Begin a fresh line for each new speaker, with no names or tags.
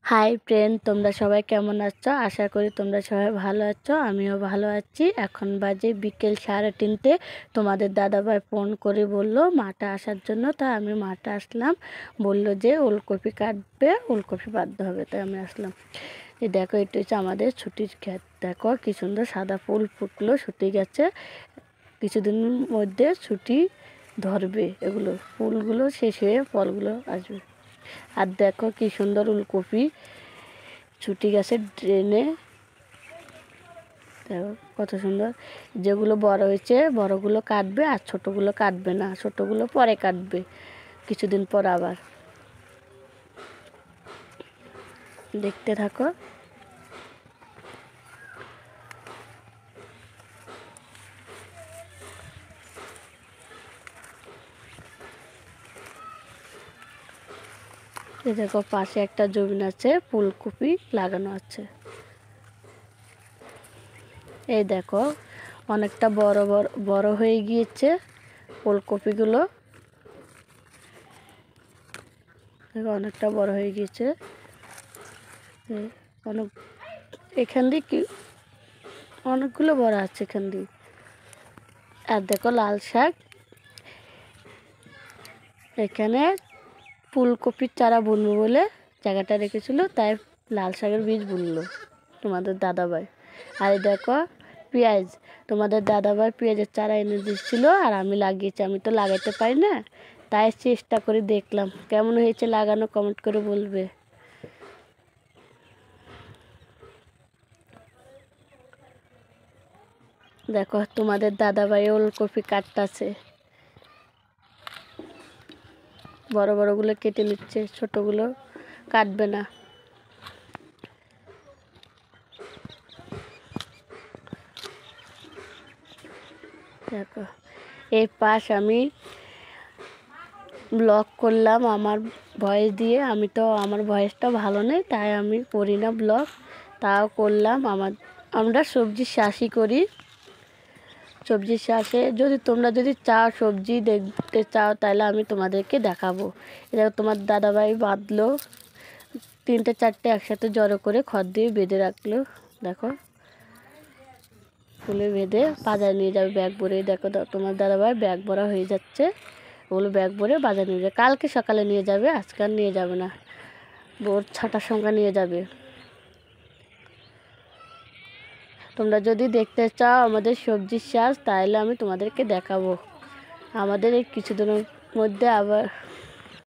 Hi friend, তোমরা সবাই কেমন আছো? আশা করি তোমরা সবাই ভালো আছো। আমিও ভালো আছি। এখন বাজে বিকেল 3:30। তোমাদের দাদাভাই ফোন করে বলল মাঠে আসার জন্য। তাই আমি মাঠে আসলাম। বলল যে ওলকপি কাটবে, ওলকপি বাঁধতে হবে, তাই আমি আসলাম। এই দেখো, এটা হচ্ছে আমাদের ছুটির ক্ষেত। দেখো কি সুন্দর সাদা ফুল ফুটলো, ছুটি গেছে। কিছুদিনের মধ্যে ছুটি ধরবে, এগুলো ফুলগুলো শেষ হয়ে ফলগুলো আসবে। আর দেখো কি সুন্দর ওলকপি ছুটি গেছে ড্রেনে। দেখো কত সুন্দর। যেগুলো বড় হয়েছে বড়গুলো কাটবে, আর ছোটগুলো কাটবে না, ছোটগুলো পরে কাটবে কিছুদিন পর আবার। দেখতে থাকো। এই দেখো পাশে একটা জমি আছে, ফুলকপি লাগানো আছে। এই দেখো অনেকটা বড় বড় বড় হয়ে গিয়েছে ফুলকপিগুলো। দেখো অনেকটা বড় হয়ে গিয়েছে। অনেক এখান দিয়ে কি অনেকগুলো বড় আছে এখান দিয়ে। আর দেখো লাল শাক, এখানে ফুলকপির চারা বুনবো বলে জায়গাটা রেখেছিল, তাই লাল শাকের বীজ বুনলো তোমাদের দাদাভাই। আর দেখো পেঁয়াজ, তোমাদের দাদাভাই পেঁয়াজের চারা এনে দিচ্ছিলো, আর আমি লাগিয়েছি। আমি তো লাগাইতে পারি না, তাই চেষ্টা করে দেখলাম কেমন হয়েছে লাগানো, কমেন্ট করে বলবে। দেখো তোমাদের দাদাভাই ওলকপি কাটতেছে, বড় বড়গুলো কেটে নিচ্ছে, ছোটগুলো কাটবে না। দেখো এই পাশ আমি ব্লগ করলাম আমার ভয়েস দিয়ে। আমি তো আমার ভয়েসটা ভালো নেই, তাই আমি করি না ব্লগ, তাও করলাম। আমরা সবজির চাষই করি। সবজির চাষে তোমরা যদি চাও, সবজি দেখতে চাও, তাহলে আমি তোমাদেরকে দেখাবো। এটা তোমার দাদাভাই বাঁধলো 3-4টে একসাথে জড়ো করে খড় দিয়ে বেঁধে রাখলো। দেখো ফুলে বেঁধে বাজারে নিয়ে যাবে ব্যাগ ভরে। দেখো তোমার দাদাভাই ব্যাগ ভরা হয়ে যাচ্ছে, ওগুলো ব্যাগ ভরে বাজারে নিয়ে যাবে। কালকে সকালে নিয়ে যাবে, আজকে আর নিয়ে যাবে না, ভোর 6টার সময় নিয়ে যাবে। তোমরা যদি দেখতে চাও আমাদের সবজির চাষ, তাহলে আমি তোমাদেরকে দেখাবো। আমাদের এই কিছুদিনের মধ্যে আবার